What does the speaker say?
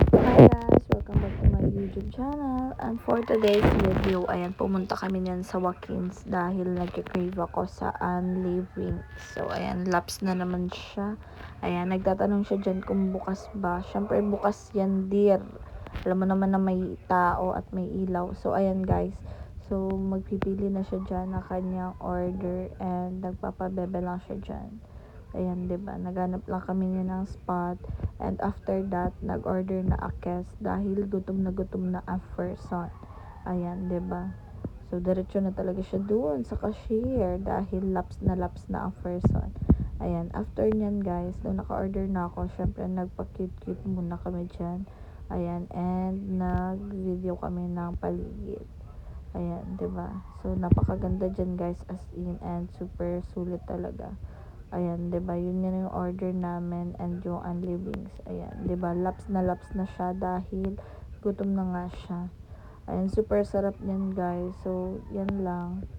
Hi guys! Welcome back to my YouTube channel. And for today's video, ayan, pumunta kami niyan sa Watkins dahil nag-crave ako sa unliving. So, ayan, laps na naman siya. Ayan, nagtatanong siya dyan kung bukas ba. Siyempre, bukas yan, dear. Alam mo naman na may tao at may ilaw. So, ayan guys. So, magpipili na siya dyan na kanyang order and nagpapabebe lang siya dyan. Ayan, 'di ba? Naghanap lang kami niya ng spot. And after that, nag-order na akes dahil gutom na ang person. Ayan, 'di ba? So, diretso na talaga siya doon sa cashier dahil laps na ang person. Ayan, after nyan guys, nung naka-order na ako, syempre nagpa-cute-cute muna kami dyan. Ayan, and nag-video kami ng paligid. Ayan, 'di ba? So, napakaganda dyan guys, as in, and super sulit talaga. Ayan, 'di ba? Yun yan yung order namin and yung unlivings. Ayan, 'di ba? Laps na siya dahil gutom na nga siya. Ayan, super sarap niyan, guys. So, yan lang.